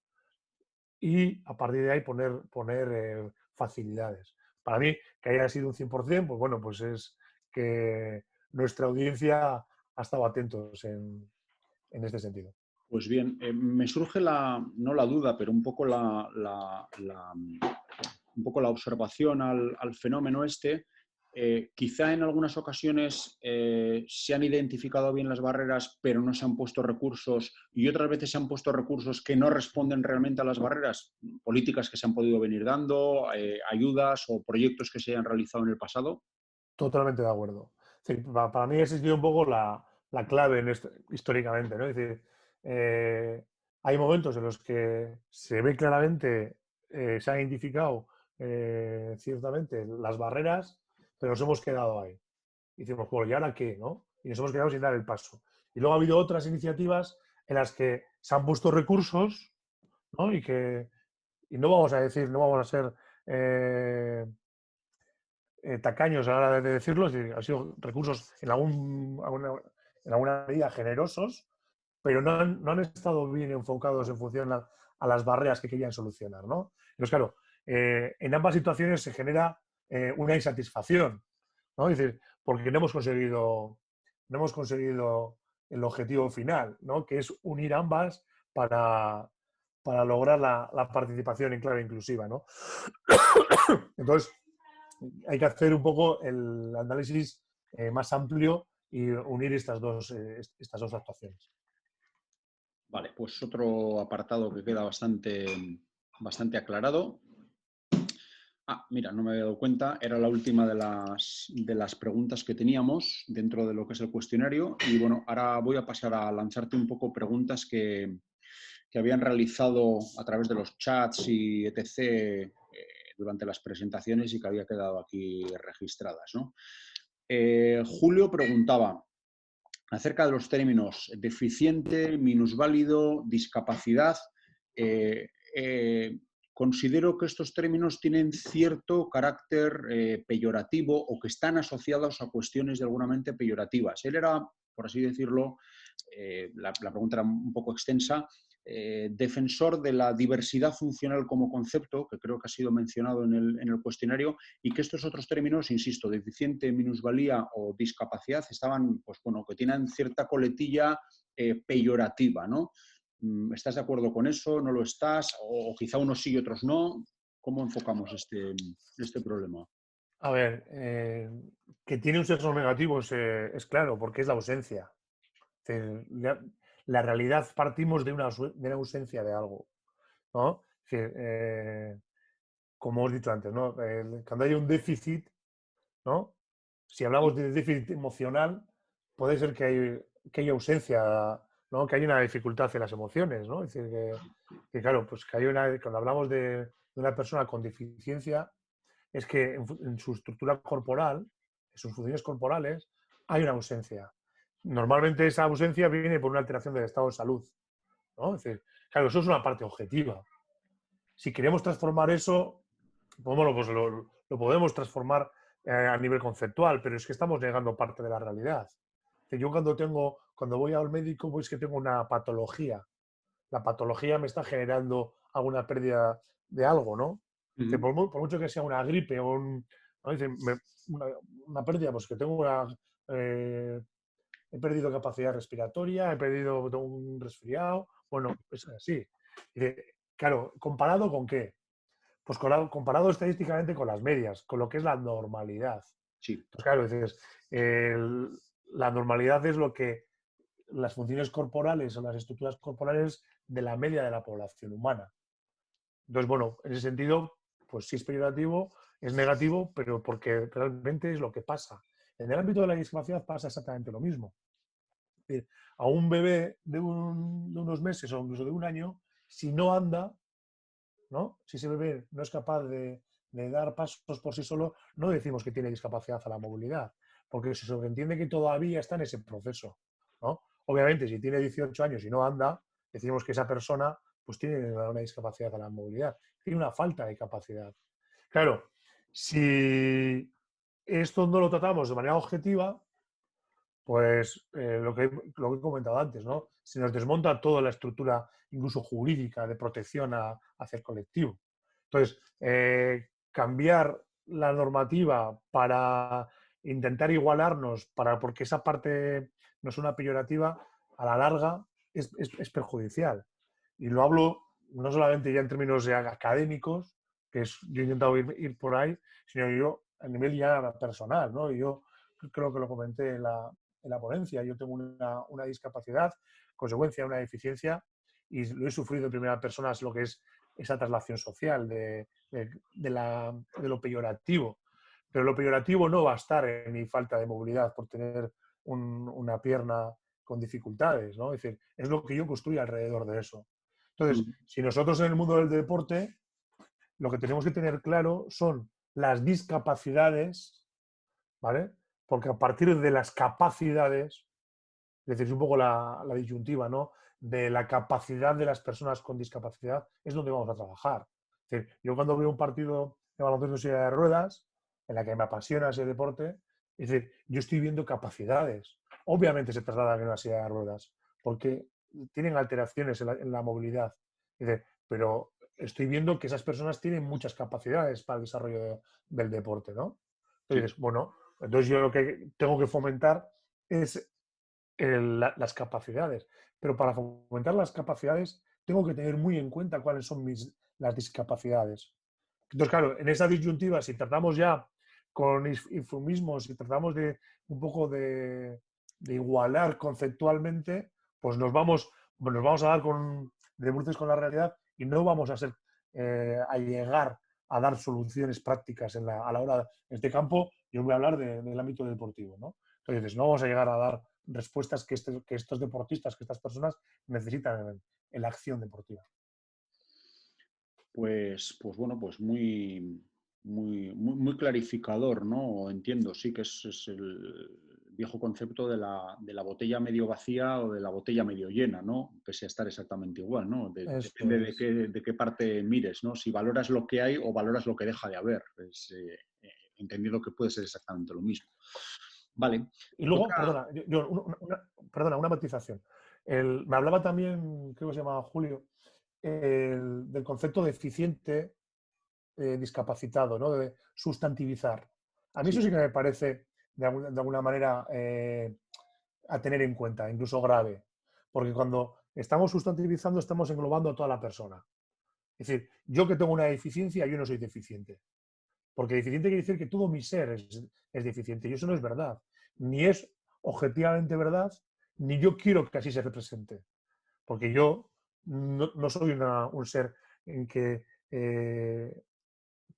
Y a partir de ahí poner facilidades. Para mí, que haya sido un 100%, pues bueno, pues es que nuestra audiencia ha estado atentos en este sentido. Pues bien, me surge no la duda, pero un poco un poco la observación al fenómeno este. Quizá en algunas ocasiones se han identificado bien las barreras, pero no se han puesto recursos, y otras veces se han puesto recursos que no responden realmente a las barreras, políticas que se han podido venir dando, ayudas o proyectos que se hayan realizado en el pasado. Totalmente de acuerdo. Es decir, para mí ha existido un poco la clave en esto, históricamente, ¿no? Es decir, hay momentos en los que se ve claramente, se han identificado ciertamente las barreras, pero nos hemos quedado ahí. Y decimos, bueno, ¿y ahora qué? ¿No? Y nos hemos quedado sin dar el paso. Y luego ha habido otras iniciativas en las que se han puesto recursos, ¿no? Y no vamos a decir, no vamos a ser tacaños a la hora de decirlo, es decir, han sido recursos en alguna medida generosos, pero no han estado bien enfocados en función a las barreras que querían solucionar, ¿no? Entonces, claro, en ambas situaciones se genera una insatisfacción, ¿no? Es decir, porque no hemos conseguido el objetivo final, ¿no? Que es unir ambas para lograr la participación en clave inclusiva, ¿no? Entonces, hay que hacer un poco el análisis más amplio y unir estas dos actuaciones. Vale, pues otro apartado que queda bastante aclarado. Mira, no me había dado cuenta, era la última de las preguntas que teníamos dentro de lo que es el cuestionario y bueno, ahora voy a pasar a lanzarte un poco preguntas que habían realizado a través de los chats y etc. Durante las presentaciones y que había quedado aquí registradas, ¿no? Julio preguntaba acerca de los términos deficiente, minusválido, discapacidad. Considero que estos términos tienen cierto carácter peyorativo o que están asociados a cuestiones de alguna mente peyorativas. Él era, por así decirlo, la pregunta era un poco extensa, defensor de la diversidad funcional como concepto, que creo que ha sido mencionado en el cuestionario, y que estos otros términos, insisto, deficiente, minusvalía o discapacidad, estaban, pues bueno, que tienen cierta coletilla peyorativa, ¿no? ¿Estás de acuerdo con eso? ¿No lo estás? ¿O quizá unos sí y otros no? ¿Cómo enfocamos este problema? A ver, que tiene un sesgo negativo es claro, porque es la ausencia. Es decir, la realidad partimos de una ausencia de algo, ¿no? Es decir, como os he dicho antes, ¿no? Cuando hay un déficit, ¿no? Si hablamos de déficit emocional, puede ser que haya ausencia, ¿no? Que hay una dificultad en las emociones, ¿no? Es decir, que claro, pues que cuando hablamos de una persona con deficiencia, es que en su estructura corporal, en sus funciones corporales, hay una ausencia. Normalmente esa ausencia viene por una alteración del estado de salud, ¿no? Es decir, claro, eso es una parte objetiva. Si queremos transformar eso, bueno, pues lo podemos transformar a nivel conceptual, pero es que estamos negando parte de la realidad. Yo cuando voy al médico, pues que tengo una patología. La patología me está generando alguna pérdida de algo, ¿no? Por mucho que sea una gripe o ¿no? Dice, una pérdida, pues que tengo he perdido capacidad respiratoria, he perdido un resfriado, bueno, es así. Dice, claro, ¿comparado con qué? Pues comparado estadísticamente con las medias, con lo que es la normalidad. Sí. Pues claro, dices, la normalidad es lo que las funciones corporales o las estructuras corporales de la media de la población humana. Entonces, bueno, en ese sentido, pues sí es peyorativo, es negativo, pero porque realmente es lo que pasa. En el ámbito de la discapacidad pasa exactamente lo mismo. Es decir, a un bebé de unos meses o incluso de un año, si no anda, ¿no? Si ese bebé no es capaz de dar pasos por sí solo, no decimos que tiene discapacidad a la movilidad, porque se sobreentiende que todavía está en ese proceso, ¿no? Obviamente, si tiene 18 años y no anda, decimos que esa persona pues tiene una discapacidad a la movilidad, tiene una falta de capacidad. Claro, si esto no lo tratamos de manera objetiva, pues lo que he comentado antes, ¿no? Se nos desmonta toda la estructura, incluso jurídica, de protección hacia el colectivo. Entonces, cambiar la normativa para intentar igualarnos, porque esa parte no es una peyorativa, a la larga es perjudicial. Y lo hablo no solamente ya en términos académicos, que yo he intentado ir por ahí, sino yo a nivel ya personal, ¿no? Y yo creo que lo comenté en la ponencia. Yo tengo una discapacidad, consecuencia de una deficiencia, y lo he sufrido en primera persona, es lo que es esa traslación social de lo peyorativo. Pero lo peyorativo no va a estar en mi falta de movilidad por tener una pierna con dificultades, ¿no? Es decir, es lo que yo construyo alrededor de eso. Entonces, si nosotros en el mundo del deporte lo que tenemos que tener claro son las discapacidades, ¿vale? Porque a partir de las capacidades, es decir, es un poco la disyuntiva, ¿no? De la capacidad de las personas con discapacidad es donde vamos a trabajar. Es decir, yo cuando veo un partido de baloncesto en silla de ruedas, en la que me apasiona ese deporte, es decir, yo estoy viendo capacidades. Obviamente se trasladan en una silla de ruedas, porque tienen alteraciones en la movilidad. Es decir, pero estoy viendo que esas personas tienen muchas capacidades para el desarrollo del deporte, ¿no? Entonces, Sí. bueno, entonces yo lo que tengo que fomentar es las capacidades. Pero para fomentar las capacidades tengo que tener muy en cuenta cuáles son las discapacidades. Entonces, claro, en esa disyuntiva, si tratamos ya con eufemismos, si tratamos de un poco de igualar conceptualmente, pues nos vamos a dar de bruces con la realidad y no vamos a ser a llegar a dar soluciones prácticas a la hora de este campo. Yo voy a hablar del ámbito deportivo, ¿no? Entonces, no vamos a llegar a dar respuestas que estos deportistas, que estas personas necesitan en la acción deportiva. Pues bueno, pues muy clarificador, ¿no? Entiendo, sí que es el viejo concepto de la botella medio vacía o de la botella medio llena, ¿no? Pese a estar exactamente igual, ¿no? Esto Depende es. de qué parte mires, ¿no? Si valoras lo que hay o valoras lo que deja de haber. Entendiendo que puede ser exactamente lo mismo. Vale. Y luego, Otra, perdona, perdona, una matización. Me hablaba también, creo que se llamaba Julio, del concepto de eficiente discapacitado, ¿no? De sustantivizar. A mí eso sí, sí que me parece, de alguna manera, a tener en cuenta, incluso grave. Porque cuando estamos sustantivizando, estamos englobando a toda la persona. Es decir, yo que tengo una deficiencia, yo no soy deficiente. Porque deficiente quiere decir que todo mi ser es deficiente. Y eso no es verdad. Ni es objetivamente verdad, ni yo quiero que así se represente. Porque yo no soy un ser en que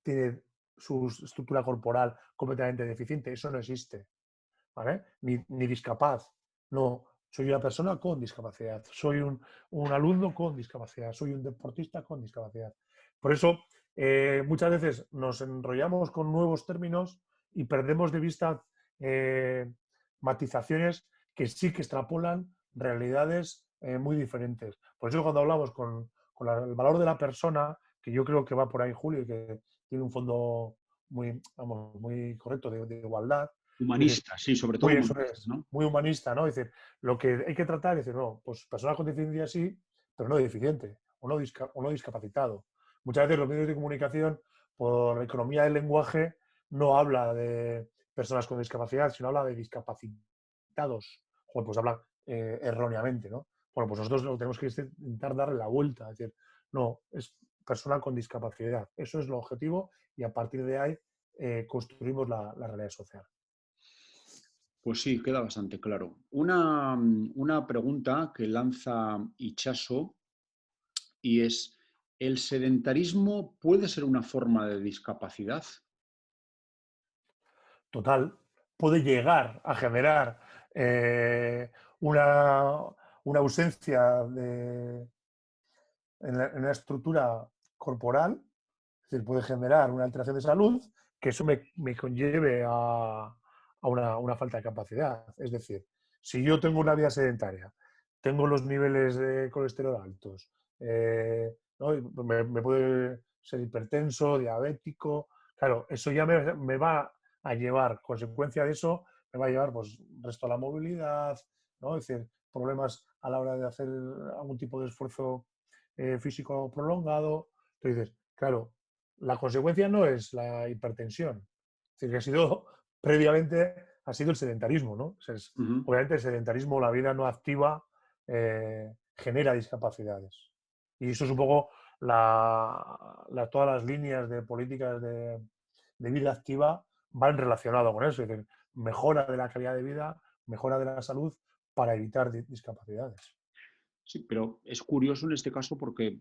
tiene su estructura corporal completamente deficiente. Eso no existe. ¿Vale? Ni discapaz. No, soy una persona con discapacidad. Soy un alumno con discapacidad. Soy un deportista con discapacidad. Por eso, muchas veces nos enrollamos con nuevos términos y perdemos de vista matizaciones que sí que extrapolan realidades muy diferentes. Por eso cuando hablamos con el valor de la persona, que yo creo que va por ahí, Julio, y que tiene un fondo muy, vamos, muy correcto de igualdad, es decir, humanista, sí, sobre todo muy, eso humanista, es, ¿no? muy humanista, ¿no? Es decir, lo que hay que tratar es decir, no, pues personas con deficiencia sí, pero no deficiente o no discapacitado. Muchas veces los medios de comunicación, por economía del lenguaje, no habla de personas con discapacidad, sino habla de discapacitados. Joder, pues habla erróneamente, ¿no? Bueno, pues nosotros lo tenemos que intentar darle la vuelta, es decir, no, es persona con discapacidad. Eso es lo objetivo y a partir de ahí construimos la realidad social. Pues sí, queda bastante claro. Una pregunta que lanza Ichaso y es, ¿el sedentarismo puede ser una forma de discapacidad? Total, puede llegar a generar eh, una, una, ausencia en la estructura corporal, es decir, puede generar una alteración de salud que eso me conlleve a una falta de capacidad. Es decir, si yo tengo una vida sedentaria, tengo los niveles de colesterol altos, ¿no? Me puede ser hipertenso, diabético, claro, eso ya me va a llevar, consecuencia de eso, me va a llevar pues resto a la movilidad, ¿no? Es decir, problemas a la hora de hacer algún tipo de esfuerzo físico prolongado. Entonces, claro, la consecuencia no es la hipertensión, es decir, que previamente ha sido el sedentarismo, ¿no? Ujú. Obviamente el sedentarismo, la vida no activa, genera discapacidades. Y eso es un poco todas las líneas de políticas de vida activa van relacionadas con eso, es decir, mejora de la calidad de vida, mejora de la salud para evitar discapacidades. Sí, pero es curioso en este caso porque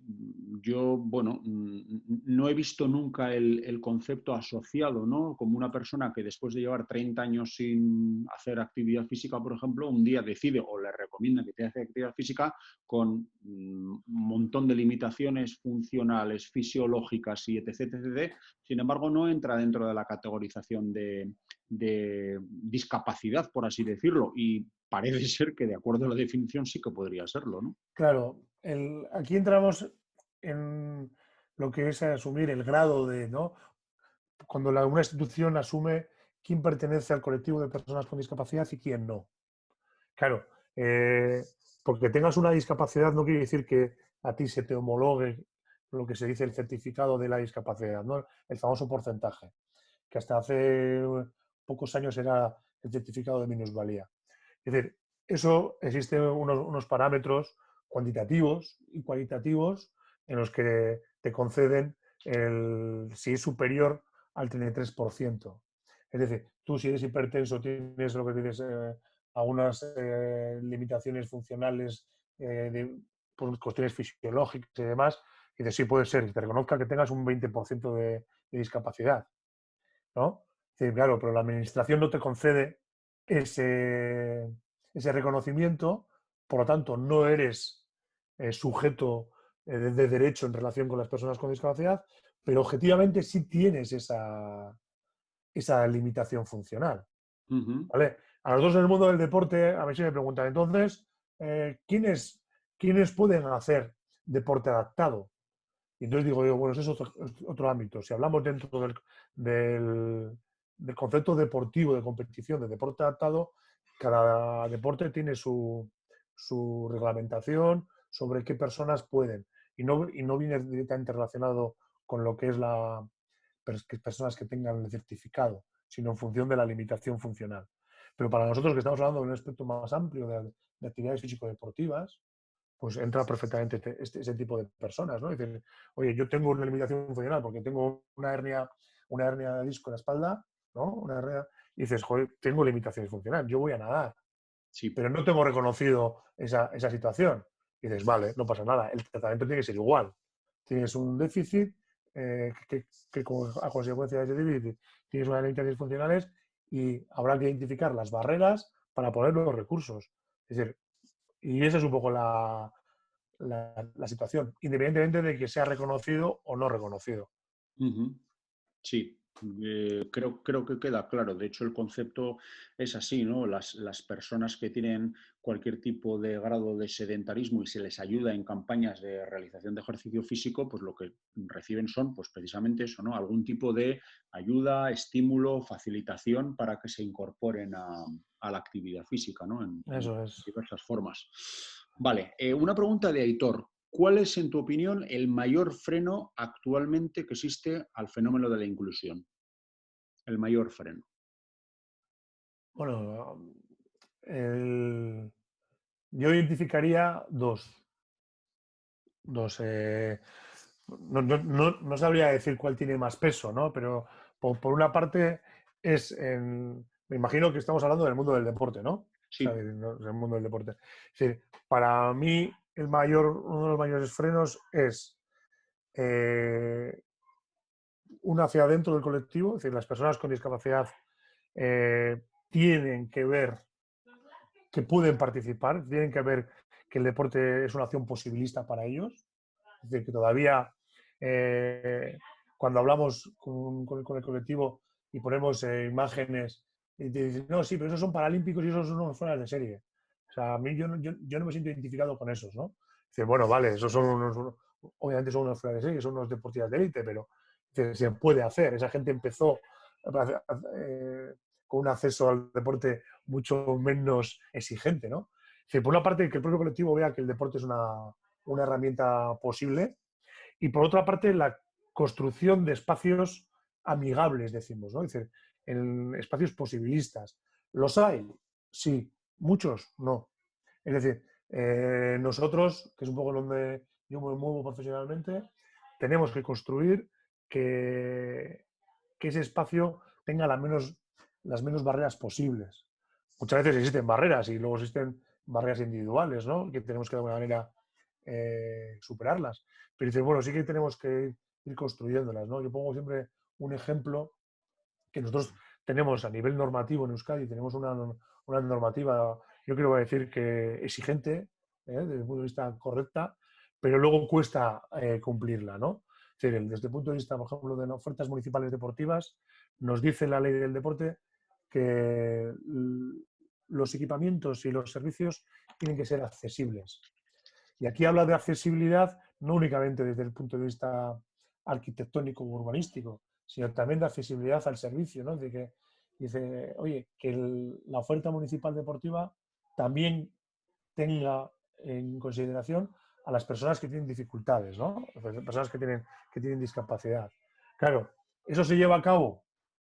yo, bueno, no he visto nunca el concepto asociado, ¿no? Como una persona que después de llevar 30 años sin hacer actividad física, por ejemplo, un día decide o le recomienda que te haga actividad física con un montón de limitaciones funcionales, fisiológicas y etc, etc. Sin embargo, no entra dentro de la categorización de discapacidad, por así decirlo, y parece ser que de acuerdo a la definición sí que podría serlo, ¿no? Claro, aquí entramos en lo que es asumir el grado de, ¿no? Cuando una institución asume quién pertenece al colectivo de personas con discapacidad y quién no. Claro, porque tengas una discapacidad no quiere decir que a ti se te homologue lo que se dice el certificado de la discapacidad, ¿no? El famoso porcentaje, que hasta hace pocos años era el certificado de minusvalía. Es decir, eso existen unos parámetros cuantitativos y cualitativos en los que te conceden si es superior al 33%. Es decir, tú si eres hipertenso tienes lo que dices, algunas limitaciones funcionales por cuestiones fisiológicas y demás, y dices, sí, puede ser, que te reconozca que tengas un 20% de discapacidad, ¿no? Sí, claro, pero la administración no te concede ese reconocimiento, por lo tanto, no eres sujeto de derecho en relación con las personas con discapacidad, pero objetivamente sí tienes esa limitación funcional. Ujú. ¿Vale? A nosotros en el mundo del deporte, a mí se me preguntan, entonces, ¿quiénes pueden hacer deporte adaptado? Y entonces digo yo, bueno, ese es otro ámbito. Si hablamos dentro del concepto deportivo, de competición, de deporte adaptado, cada deporte tiene su reglamentación sobre qué personas pueden. Y no viene directamente relacionado con lo que es personas que tengan el certificado, sino en función de la limitación funcional. Pero para nosotros que estamos hablando de un aspecto más amplio de actividades físico-deportivas, pues entra perfectamente ese tipo de personas, ¿no? Dicen, oye, yo tengo una limitación funcional porque tengo una hernia de disco en la espalda, ¿no? Y dices, joder, tengo limitaciones funcionales, yo voy a nadar, Sí. pero no tengo reconocido esa situación. Y dices, vale, no pasa nada, el tratamiento tiene que ser igual. Tienes un déficit que a consecuencia de ese déficit tienes unas limitaciones funcionales y habrá que identificar las barreras para poner los recursos. Es decir, y esa es un poco la situación, independientemente de que sea reconocido o no reconocido. Ujú. Sí, creo que queda claro. De hecho, el concepto es así, ¿no? Las personas que tienen cualquier tipo de grado de sedentarismo y se les ayuda en campañas de realización de ejercicio físico, pues lo que reciben son, pues precisamente eso, ¿no? Algún tipo de ayuda, estímulo, facilitación para que se incorporen a la actividad física, ¿no? En Eso es. diversas formas. Vale, una pregunta de Aitor. ¿Cuál es, en tu opinión, el mayor freno actualmente que existe al fenómeno de la inclusión? El mayor freno. Bueno, yo identificaría dos. No sabría decir cuál tiene más peso, ¿no? Pero por una parte me imagino que estamos hablando del mundo del deporte, ¿no? O sea, Sí. del mundo del deporte. Es decir, para mí uno de los mayores frenos es uno hacia adentro del colectivo, es decir, las personas con discapacidad tienen que ver que pueden participar, tienen que ver que el deporte es una acción posibilista para ellos, es decir, que todavía cuando hablamos con el colectivo y ponemos imágenes y te dicen, no, sí, pero esos son paralímpicos y esos son unos fuera de serie. O sea, a mí yo no me siento identificado con esos, ¿no? Dice, bueno, vale, esos son obviamente son unos fuera de serie, son unos deportistas de élite, pero se puede hacer. Esa gente empezó con un acceso al deporte mucho menos exigente, ¿no? Dice, por una parte, que el propio colectivo vea que el deporte es una herramienta posible y por otra parte, la construcción de espacios amigables, decimos, ¿no? Es decir, en espacios posibilistas. ¿Los hay? Sí. ¿Muchos? No. Es decir, nosotros, que es un poco donde yo me muevo profesionalmente, tenemos que construir que ese espacio tenga las menos barreras posibles. Muchas veces existen barreras y luego existen barreras individuales, ¿no? Que tenemos que de alguna manera superarlas. Pero dices, bueno, sí que tenemos que ir construyéndolas, ¿no? Yo pongo siempre un ejemplo que nosotros tenemos a nivel normativo en Euskadi, tenemos una normativa, yo quiero decir que exigente, desde el punto de vista correcta, pero luego cuesta cumplirla, ¿no? Es decir, desde el punto de vista, por ejemplo, de las ofertas municipales deportivas, nos dice la ley del deporte que los equipamientos y los servicios tienen que ser accesibles. Y aquí habla de accesibilidad no únicamente desde el punto de vista arquitectónico o urbanístico, sino también de accesibilidad al servicio, ¿no? De que dice, oye, que la oferta municipal deportiva también tenga en consideración a las personas que tienen dificultades, ¿no? Personas que tienen discapacidad. Claro, ¿eso se lleva a cabo?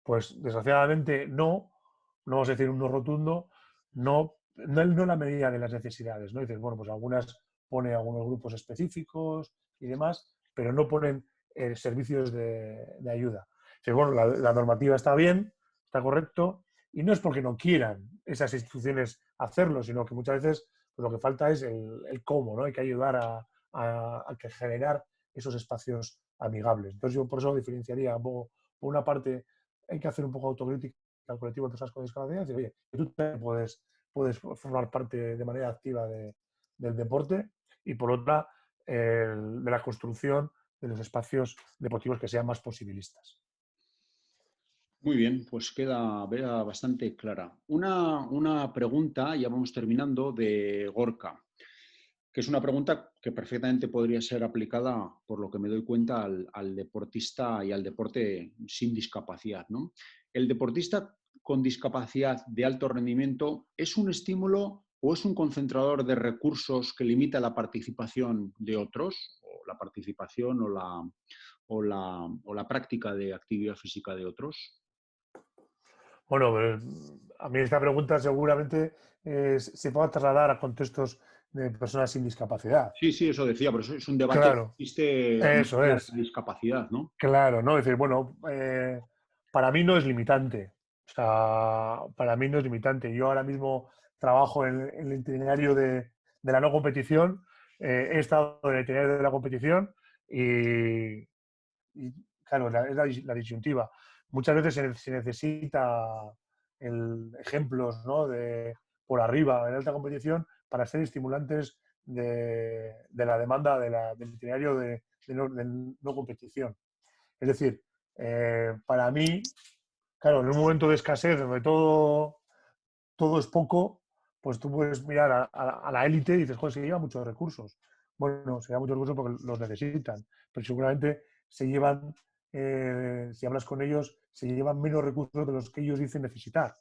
Pues desgraciadamente no vamos a decir un no rotundo, no, no la medida de las necesidades, ¿no? Dices, bueno, pues pone algunos grupos específicos y demás, pero no ponen servicios de ayuda. Dices, bueno, la normativa está bien, está correcto, y no es porque no quieran esas instituciones hacerlo, sino que muchas veces pues, lo que falta es el cómo, ¿no? Hay que ayudar a que generar esos espacios amigables. Entonces yo por eso diferenciaría un poco, por una parte hay que hacer un poco autocrítica al colectivo de personas con discapacidad y decir, oye, que tú también puedes formar parte de manera activa del deporte y por otra de la construcción de los espacios deportivos que sean más posibilistas. Muy bien, pues queda bastante clara. Una pregunta, ya vamos terminando, de Gorka, que es una pregunta que perfectamente podría ser aplicada, por lo que me doy cuenta, al deportista y al deporte sin discapacidad, ¿no? ¿El deportista con discapacidad de alto rendimiento es un estímulo o es un concentrador de recursos que limita la participación de otros, o la participación o la práctica de actividad física de otros? Bueno, a mí esta pregunta seguramente se puede trasladar a contextos de personas sin discapacidad. Sí, sí, eso decía, pero eso es un debate que Claro, existe más eso allá de es. la discapacidad, ¿no? Claro, ¿no? Es decir, bueno, para mí no es limitante. O sea, para mí no es limitante. Yo ahora mismo trabajo en el itinerario de la no competición. He estado en el itinerario de la competición y, y, claro, es la disyuntiva. Muchas veces se necesita ejemplos, ¿no? Por arriba en alta competición para ser estimulantes de la demanda del itinerario de no competición. Es decir, para mí, claro, en un momento de escasez donde todo es poco, pues tú puedes mirar a la élite y dices, joder, se lleva muchos recursos. Bueno, se lleva muchos recursos porque los necesitan, pero seguramente si hablas con ellos, se llevan menos recursos de los que ellos dicen necesitar.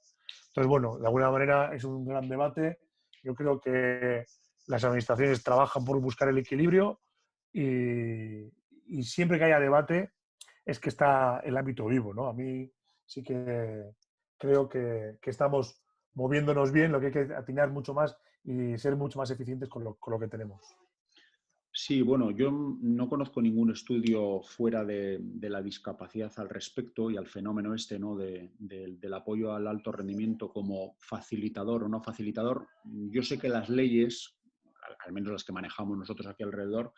Entonces, bueno, de alguna manera es un gran debate. Yo creo que las administraciones trabajan por buscar el equilibrio y siempre que haya debate es que está el ámbito vivo, ¿no? A mí sí que creo que estamos moviéndonos bien, lo que hay que atinar mucho más y ser mucho más eficientes con lo que tenemos. Sí, bueno, yo no conozco ningún estudio fuera de la discapacidad al respecto y al fenómeno este, ¿no? Del apoyo al alto rendimiento como facilitador o no facilitador. Yo sé que las leyes, al menos las que manejamos nosotros aquí alrededor,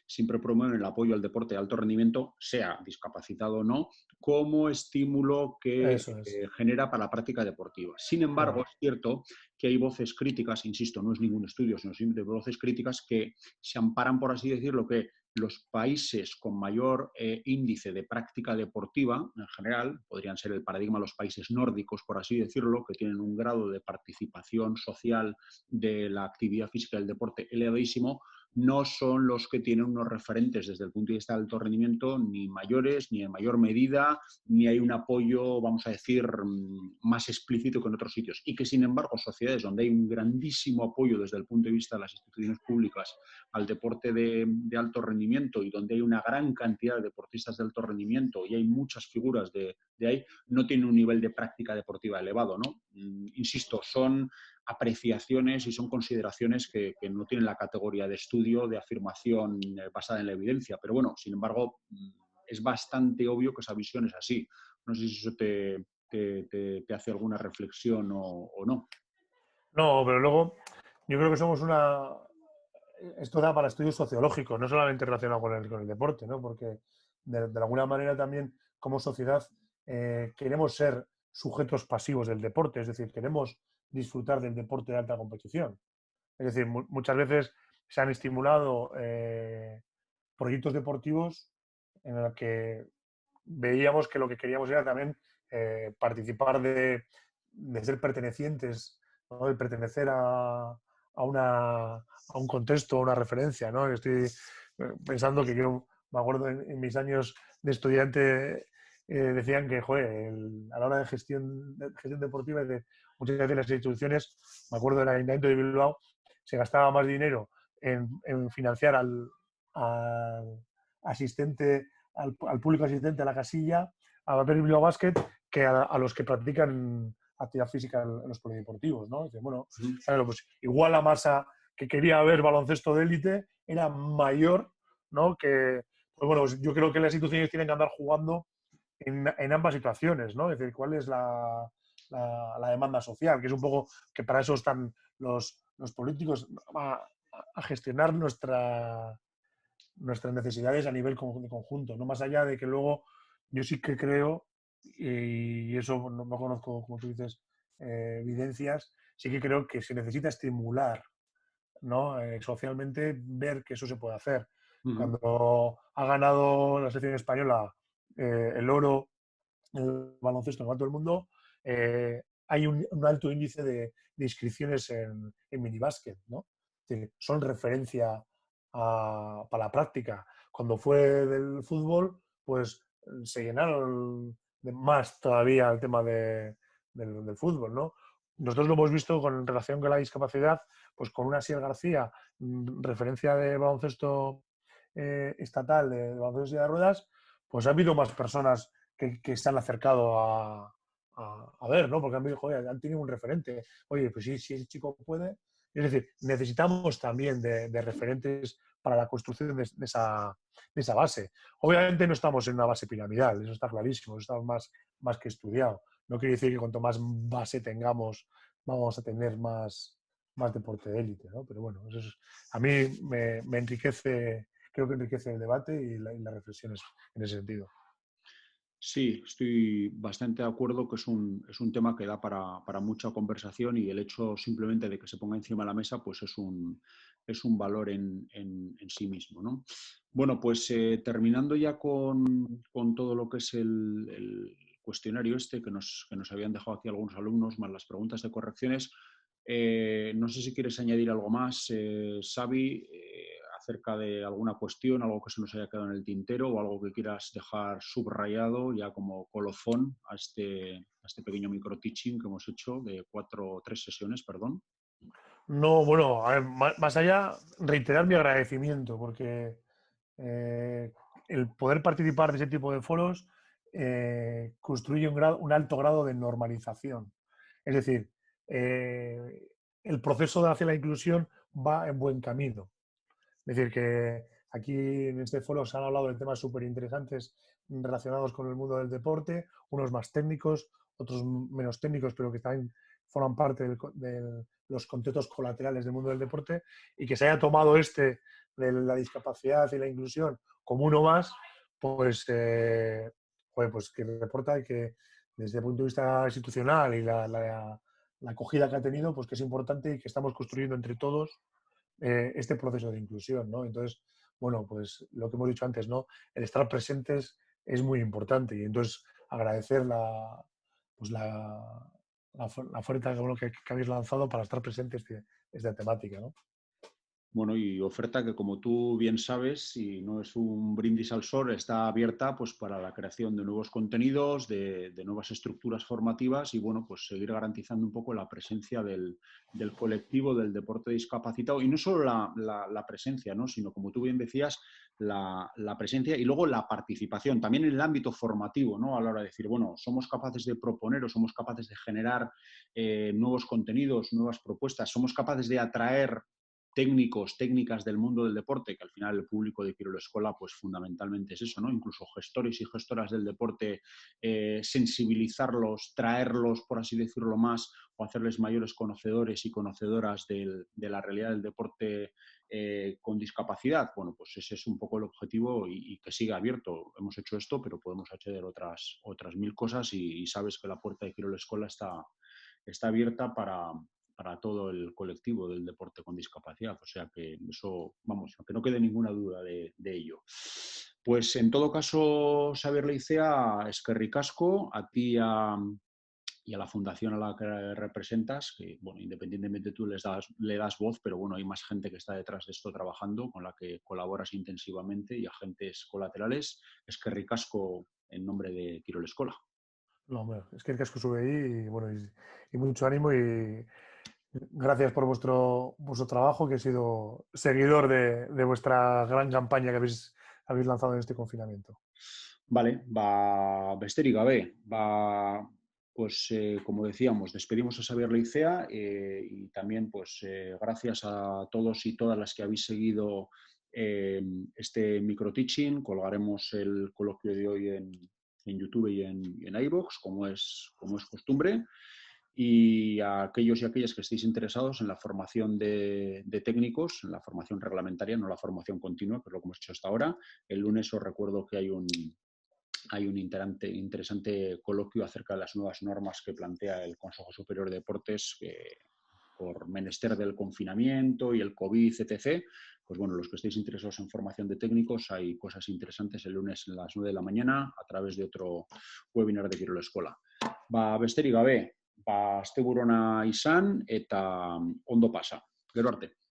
siempre promueven el apoyo al deporte de alto rendimiento, sea discapacitado o no, como estímulo que Eso es, genera para la práctica deportiva. Sin embargo, claro. es cierto que hay voces críticas, insisto, no es ningún estudio, sino simplemente voces críticas que se amparan, por así decirlo, que los países con mayor índice de práctica deportiva, en general, podrían ser el paradigma de los países nórdicos, por así decirlo, que tienen un grado de participación social de la actividad física del deporte elevadísimo, no son los que tienen unos referentes desde el punto de vista del alto rendimiento ni mayores, ni en mayor medida, ni hay un apoyo, vamos a decir, más explícito que en otros sitios. Y que, sin embargo, sociedades donde hay un grandísimo apoyo desde el punto de vista de las instituciones públicas al deporte de alto rendimiento y donde hay una gran cantidad de deportistas de alto rendimiento y hay muchas figuras de ahí, no tienen un nivel de práctica deportiva elevado, ¿no? Insisto, son apreciaciones y son consideraciones que no tienen la categoría de estudio, de afirmación basada en la evidencia. Pero bueno, sin embargo, es bastante obvio que esa visión es así. No sé si eso te hace alguna reflexión o no. No, pero luego yo creo que somos una... Esto da para estudios sociológicos, no solamente relacionado con el deporte, ¿no? Porque de alguna manera también como sociedad queremos ser sujetos pasivos del deporte, es decir, queremos disfrutar del deporte de alta competición. Es decir, muchas veces se han estimulado proyectos deportivos en los que veíamos que lo que queríamos era también participar de ser pertenecientes, ¿no? De pertenecer a un contexto, a una referencia, ¿no? Estoy pensando que yo me acuerdo en mis años de estudiante decían que, joder, a la hora de gestión deportiva, muchas veces las instituciones, me acuerdo del Ayuntamiento de Bilbao, se gastaba más dinero en financiar al asistente, al público asistente a la casilla, a ver Bilbao Basket, que a los que practican actividad física en los polideportivos, ¿no? Dice, bueno, Ujú. claro, pues igual la masa que quería ver baloncesto de élite era mayor, ¿no? Que, pues bueno, pues yo creo que las instituciones tienen que andar jugando en ambas situaciones, ¿no? Es decir, cuál es la demanda social, que es un poco que para eso están los políticos a gestionar nuestras necesidades a nivel de conjunto, no más allá de que luego yo sí que creo, y eso no conozco, como tú dices, evidencias, sí que creo que se necesita estimular, ¿no? Socialmente ver que eso se puede hacer. Ujú. Cuando ha ganado la selección española el oro en el baloncesto en el alto del mundo, hay un alto índice de inscripciones en minibásquet, ¿no? Es decir, son referencia para la práctica. Cuando fue del fútbol, pues se llenaron de más todavía el tema del fútbol, ¿no? Nosotros lo hemos visto con relación con la discapacidad, pues con una Asier García, referencia de baloncesto estatal, de baloncesto de ruedas, pues ha habido más personas que se han acercado a ver, ¿no? Porque han, joder, han tenido un referente. Oye, pues sí, si el chico puede. Es decir, necesitamos también de referentes para la construcción de esa base. Obviamente no estamos en una base piramidal, eso está clarísimo, eso está más que estudiado. No quiere decir que cuanto más base tengamos, vamos a tener más deporte de élite, ¿no? Pero bueno, a mí me enriquece, creo que enriquece el debate y las reflexiones en ese sentido. Sí, estoy bastante de acuerdo que es un tema que da para mucha conversación y el hecho simplemente de que se ponga encima de la mesa pues es un valor en sí mismo, ¿no? Bueno, pues terminando ya con todo lo que es el cuestionario este que nos habían dejado aquí algunos alumnos, más las preguntas de correcciones, no sé si quieres añadir algo más, Xavi, acerca de alguna cuestión, algo que se nos haya quedado en el tintero o algo que quieras dejar subrayado ya como colofón a este pequeño micro-teaching que hemos hecho de 3 sesiones, perdón. No, bueno, a ver, más allá, reiterar mi agradecimiento, porque eh, el poder participar de ese tipo de foros construye un alto grado de normalización. Es decir, eh, el proceso hacia la inclusión va en buen camino. Es decir, que aquí en este foro se han hablado de temas súper interesantes relacionados con el mundo del deporte, unos más técnicos, otros menos técnicos, pero que también forman parte de los contextos colaterales del mundo del deporte, y que se haya tomado de la discapacidad y la inclusión como uno más, pues, pues que reporta que desde el punto de vista institucional y la acogida que ha tenido, pues que es importante y que estamos construyendo entre todos este proceso de inclusión, ¿no? Entonces, bueno, pues lo que hemos dicho antes, ¿no? El estar presentes es muy importante y entonces agradecer pues la oferta que habéis lanzado para estar presentes de esta temática, ¿no? Bueno, y oferta que, como tú bien sabes, y no es un brindis al sol, está abierta pues, para la creación de nuevos contenidos, de nuevas estructuras formativas y, bueno, pues seguir garantizando un poco la presencia del colectivo del deporte discapacitado. Y no solo la presencia, ¿no? Sino, como tú bien decías, la presencia y luego la participación, también en el ámbito formativo, ¿no? A la hora de decir, bueno, somos capaces de proponer o somos capaces de generar nuevos contenidos, nuevas propuestas, somos capaces de atraer técnicos, técnicas del mundo del deporte, que al final el público de Quirol Escola, pues fundamentalmente es eso, ¿no? Incluso gestores y gestoras del deporte, sensibilizarlos, traerlos, por así decirlo, más o hacerles mayores conocedores y conocedoras de la realidad del deporte con discapacidad. Bueno, pues ese es un poco el objetivo y que siga abierto. Hemos hecho esto, pero podemos acceder a otras 1000 cosas y sabes que la puerta de Quirol Escola está abierta para todo el colectivo del deporte con discapacidad. O sea que eso, vamos, que no quede ninguna duda de ello. Pues en todo caso, Xabier Leicea, eskerrik asko, a ti y a la fundación a la que representas, que bueno, independientemente tú le das voz, pero bueno, hay más gente que está detrás de esto trabajando, con la que colaboras intensivamente y agentes colaterales. Eskerrik asko en nombre de Quirol Escola. No, hombre, es que el casco sube ahí y, bueno, y mucho ánimo y gracias por vuestro trabajo, que he sido seguidor de vuestra gran campaña que habéis lanzado en este confinamiento. Vale, besterik gabe, Pues como decíamos, despedimos a Xabier Leicea y también pues gracias a todos y todas las que habéis seguido este micro-teaching. Colgaremos el coloquio de hoy en YouTube y en iVoox, como es costumbre. Y a aquellos y aquellas que estéis interesados en la formación de técnicos, en la formación reglamentaria, no la formación continua, que es lo que hemos hecho hasta ahora. El lunes os recuerdo que hay un interesante coloquio acerca de las nuevas normas que plantea el Consejo Superior de Deportes por menester del confinamiento y el COVID, etc. Pues bueno, los que estéis interesados en formación de técnicos, hay cosas interesantes el lunes a las 9 de la mañana a través de otro webinar de Kirola Eskola. Besterik gabe, asteburu ona izan eta ondo pasa. Gero arte.